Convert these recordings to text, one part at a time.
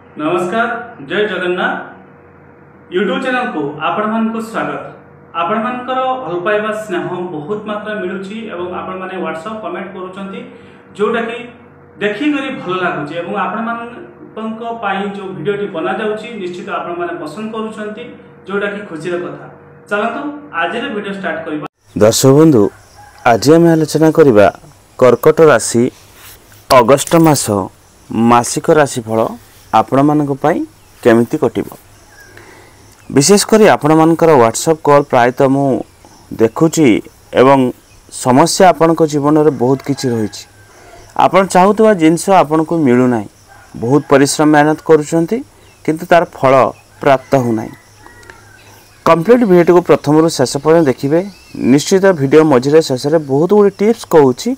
नमस्कार, जय Jagannath. YouTube channel को आपण मानक स्वागत। आपण मानकर भल पाइबा स्नेह बहुत मात्रा मिलुची एवं आपण माने व्हाट्सएप कमेंट करूचंती जोटा कि देखि करी भल लागुची एवं आपण मानक पाई जो वीडियोटी बना जाउची निश्चित आपण माने पसंद करूचंती जोटा कि खुशी र कथा। चलतो आज रे वीडियो स्टार्ट करिबा। दर्शक बंधु, आज आम आलोचना करिबा कर्कट राशि अगस्ट मास मासिक राशिफल आपण मानक पाई केमिति कटिबो। विशेषकर आपण मानकर व्हाट्सएप कॉल प्रायतः मु देखुची एवं समस्या आपण जीवन में बहुत किछि रहिछि। आपण चाहुतबा जिंस आपण को मिलु नाही, बहुत परिश्रम मेहनत करूछंती किंतु तार फल प्राप्त हो नाही। कंप्लीट वीडियो को प्रथम रु शेष पर्यंत देखिबे। निश्चित वीडियो मझिरे शेष रे बहुत गुडी टिप्स कहूची,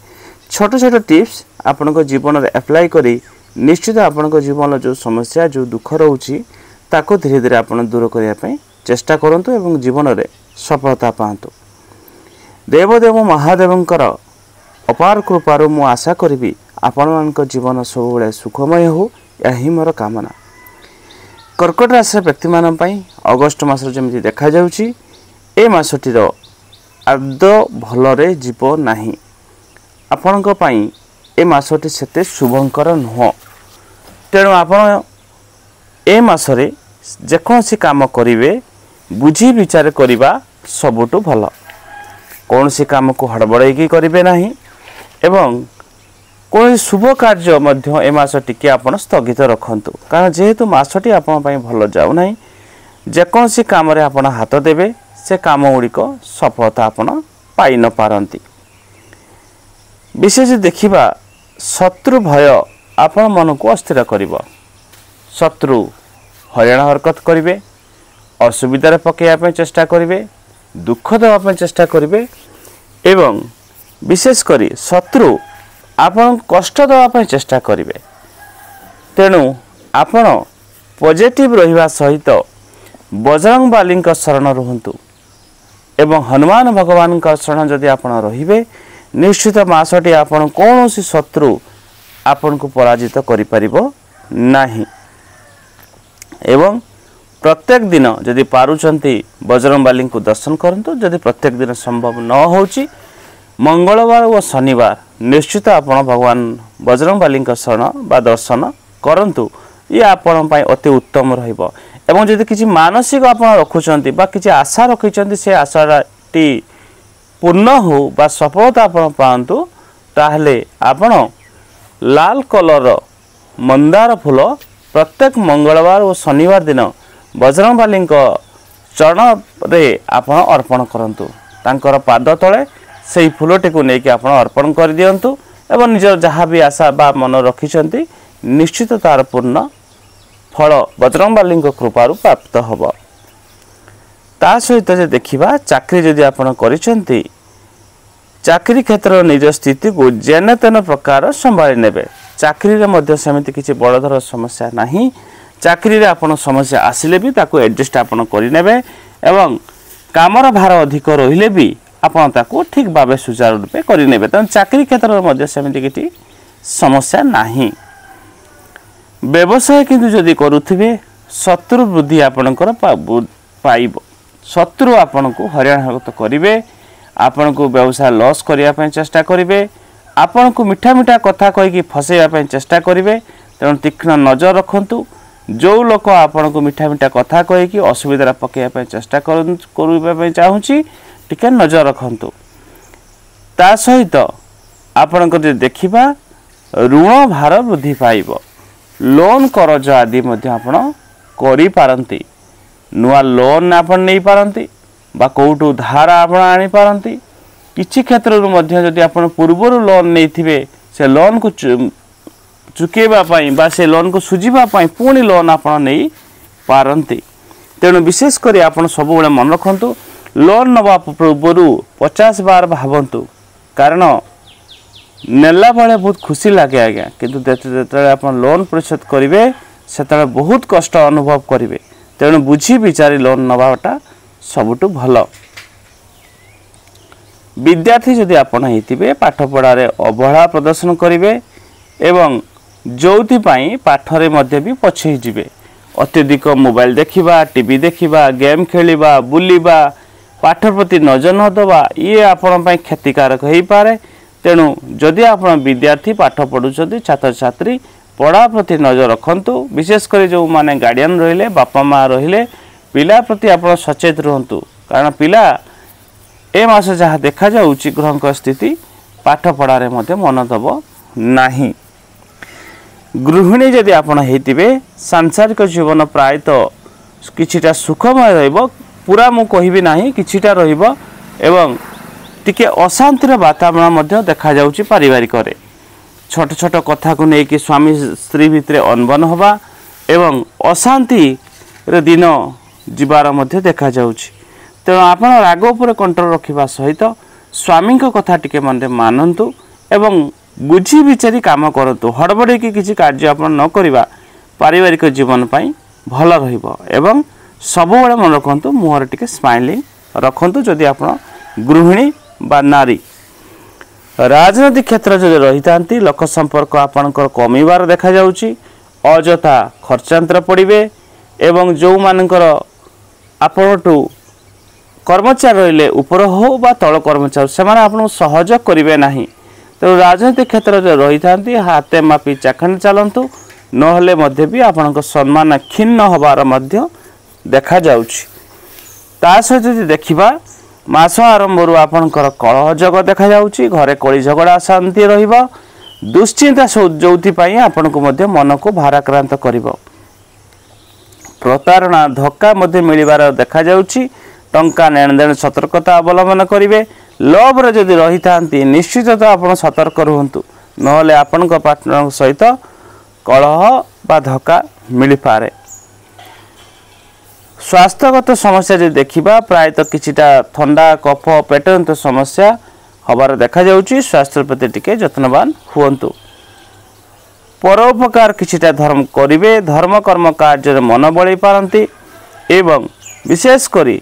छोट छोट टिप्स आपण को जीवन में अप्लाई करी निश्चित आपण को जीवन जो समस्या जो दुख रोची ताको धीरे धीरे आपण दूर करिया पई चेष्टा करंतु एवं जीवन में सफलता पांतु। देवदेव महादेवंकर अपार कृपारु मु आशा करी आपण मानक जीवन सब बेले सुखमय हो, यही मोर कामना। कर्कट राशि व्यक्ति मान पई अगस्ट मास जमिति देखा जाउची ए मासटीर आद भलरे जीव नाही। आपणक पई ए मासटी सेते शुभंकर नुह। तेणु आपण ए मासरे जेकोसी काम करिवे बुझी विचार करिबा सबुटु भल। कोनसी काम को हड़बड़ाई की करिवे नाही एवं कोई शुभ कार्य मध्य ए मास टिके आपण स्थगित रखंतु, कारण जेहेतु मासटी आपण पई भल जाउ नाही। जेकोसी काम रे आपण हाथ देबे से काम गुड़िक सफलता आपण पाई न पारंती। विशेष देखिबा शत्रु भय आपण मन को अस्थिर करिवो। शत्रु हरियाण हरकत करिवे, असुविधार पकेया चेष्टा करिवे, दुख देवा चेष्टा करिवे एवं विशेष करी शत्रु आपण कष्ट देवा चेष्टा करिवे। तेणु आपण पॉजिटिव रहिबा सहित बजरंग बाली शरण रुहंतु एवं हनुमान भगवान का शरण जदि आपण रहिबे निश्चित मासटी आपण कौनसी शत्रु आपण को पराजित करि परिबो नाही। एवं प्रत्येक दिन जदि पारुचंती बजरंग बाली को दर्शन करंतु। जदि प्रत्येक दिन संभव न होची मंगलवार व शनिवार निश्चित आपण भगवान बजरंग बाली शरण बा दर्शन करंतु। ये आपण पई अति उत्तम रहिबो। एवं जदि किछि मानसिक आपण रखुचंती बा किछि आशा रखिचंती से आशाटी पूर्ण हो बा सफलता आपण पांतु, ताहले आपण लाल कलर मंदार फूल प्रत्येक मंगलवार और शनिवार दिन बजरंग बाली चरण रे आपण अर्पण करंतु। तांकर पाद तले सेही फूलटी को नेकी आपण अर्पण कर दियंतु एवं निज जहाँ भी आशा बा मन रखिचंती निश्चित तार पूर्ण फल बजरंग बाली कृपारु प्राप्त हब। ता सहित जे देखिबा चाकरी जदि आपण करिसंती चाकरी क्षेत्र निज स्थिति को जेने तेन प्रकार संभाली नेबे। चाकरी रे मध्य समिति किछि बड़धर समस्या नाही। चाकरी रे आपण समस्या आसिले भी ताको एडजस्ट आपण करि नेबे एवं कामर भार अधिक रहिले भी आपण ताको ठीक भाबे सुचारू रूपे करि नेबे। त चाकरी क्षेत्र रे मध्य समिति किछि समस्या नाही। व्यवसाय किंतु जदि करूथिबे शत्रु वृद्धि आपणकर पाइबो। शत्रु आपण को हरियाण हरकत करिवे, आपण को व्यवसाय लॉस करिया पय चेष्टा करिवे, आपण को मिठा मिठा कथा कहि कि फसेया पय चेष्टा करिवे। तेणु तीक्ष्ण नजर रखंतु। जो लोक आपण को मिठा मिठा कथा कहि कि असुविधा पकेया पय चेष्टा करिबा पय चाहूची टिके नजर रखंतु। ता सहित आपण को जे देखिबा ऋण भार वृद्धि पाइबो। लोन करज आदि मध्य आपण करि पारंती। नुआ लोन आपण नहीं पारंती बा कोटू धार आपण आनी पारंती। किछि क्षेत्र रो मध्य जदि आपण पूर्वरु लोन नहीं थिबे से लोन को चुकेबा पई बा से लोन को सुजिबा पई पुणी लोन आपण नहीं पारंती। तेणु विशेष करी आपण सब बेले मन रखंतु लोन नबा पूर्वरु 50 बार भावंतु, कारण नेला बेले बहुत खुशी लागे आज्ञा किंतु जेते आपण लोन परिशोध करिवे सेते बहुत कष्ट अनुभव करिवे। तेणु बुझी विचारी लोन नबाटा सबुटु भल। विद्यार्थी जदि आपण हेतिबे पाठ पढ़ारे अवहेला प्रदर्शन करिवे एवं जोथिपाई पाठरे मध्य भी पछई जिवे। अत्यधिक मोबाइल देखिबा, टीवी देखिबा, गेम खेलिबा, बुलिबा, पाठ प्रति नजर न दबा ये आपण पई क्षतिकारक होई पारे। तेणु जदि आपण विद्यार्थी पाठ पढ़ुछथि, छात्र छात्री पढ़ा प्रति नजर रखंतु। विशेषकर जो माने गार्डियन रहिले, बापा माँ रहिले, पिला प्रति आपण सचेत रहंतु। कारण पिला ए मास जहाँ देखा जाउची ग्रहक स्थिति पाठ पढ़ारे मध्य मन दब नाही। गृहिणी जदि आपण हेतिबे सांसारिक जीवन प्रायतः किछिटा सुखमय रहइबो, पूरा मु कहिबि नाही, किछिटा रहइबो एवं टिके अशांतिर वातावरण मध्य देखा जाउची। पारिवारिक रे छोट छोट कथा को लेकिन स्वामी स्त्री भितर अनबन हवा एवं अशांति रे दिन जीवार मध्य देखा जाउची। तेणु आपण राग उपर कंट्रोल रखिबा सहित स्वामी को कथा टिके मन मानंतु एवं बुझी विचारी काम करतु। हड़बड़ी की किसी कार्य आपण न करिबा पारिवारिक जीवन पाई भल रहिबो एवं सब बेले मन रखंतु मुहर टिके स्माइलिंग रखंतु। जदि आपण गृहिणी बा नारी राजनीतिक क्षेत्र जदि रही थांती, लोक संपर्क आपणकर कमिबार देखा जाउची। अजथा खर्चांतर पड़िबे एवं जो मानकर आपणटू कर्मचारी रहिले ऊपर हो बा तल कर्मचारी से आपन सहयोग करिवे नाही। तो राजनीतिक क्षेत्र जो रही थांती हाथे मापी चाखंड चलंतु, नहले मध्य भी आपणक सम्मान क्षीण होबार मध्य देखा जाउची। ता सहित यदि देखिबा मास आरंभ आपणकर कलह जग देखा जाउची। घरे कली झगड़ा शांति रहिबो। दुश्चिंता जोथि पई आपनको मध्य मन को भाराक्रांत करिवो। प्रतारणा धक्का मध्य मिलिबार देखा जाउची। टंका लेन देन सतर्कता अवलंबन करिवे। लव रे जदि रही थांती निश्चित तो आपण सतर्क रहंतु, नहले आपणक पार्टनर सहित कलह बा धक्का मिली पारे। स्वास्थ्यगत समस्या जो देखिबा प्रायतः किछिटा ठंडा कफ पेटजनित समस्या हबार देखा जाउची। स्वास्थ्य प्रति टिके यत्नवान हुअन्तु। परोपकार किछिटा धर्म करिवे। धर्म कर्म कार्य मन बळै पारंती एवं विशेष करी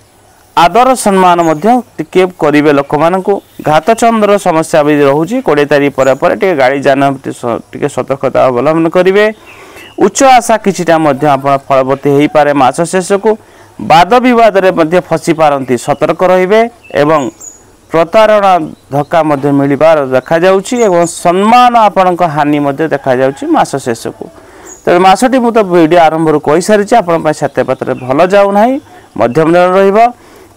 आदर सम्मान मध्य टिके करिवे। लोक मानकु घात चंद्र समस्या भी रहउची। 20 तारिख पर टिके गाड़ी जान टिके सतर्कता अवलंबन करिवे। उच्च आशा किछिटा मध्य आपण फलवती हेई पारे। मास शेष को वाद विवाद रे मध्य फसी पारंती, सतर्क रहिबे एवं प्रतारणा धक्का मध्य मिलिबार देखा जाउची एवं सम्मान आपणक हानि मध्य देखा जाउची मास शेष को। तो मासटी मु तो वीडियो आरंभ रो कहि सारिछि, आपण पय सत्य पत्र भल जाउ नाही, मध्यम दिन रहिबो।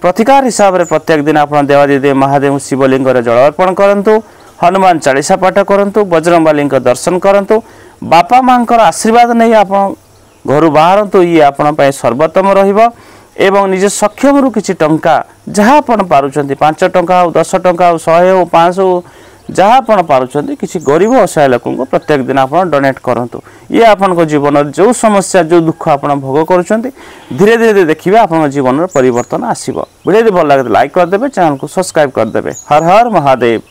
प्रतिकार हिसाब रे प्रत्येक दिन आपण देवादिदेव महादेव शिवलिंग रे जल अर्पण करंतु, हनुमान चालीसा पाठ करंतु, बजरंगबली दर्शन करंतु, बापा माँ आशीर्वाद नहीं आप घर बाहर ये आपण सर्वोत्तम रहिबो एवं निज सक्षम रु किछि टंका जहाँ आपण पारुचंती 5 टंका हो 10 टंका हो 100 हो 500 हो जहाँ आपण पारुचंती किछि गरीब असहाय लोक को प्रत्येक दिन आपण डोनेट करंतु। ये आपण जीवन जो समस्या जो दुख आपण भोग करुचंती धीरे धीरे देखिबे आपण जीवन परिवर्तन आसीबो। वीडियो भल लागे लाइक कर देबे, चैनल को सब्सक्राइब कर देबे। हर हर महादेव।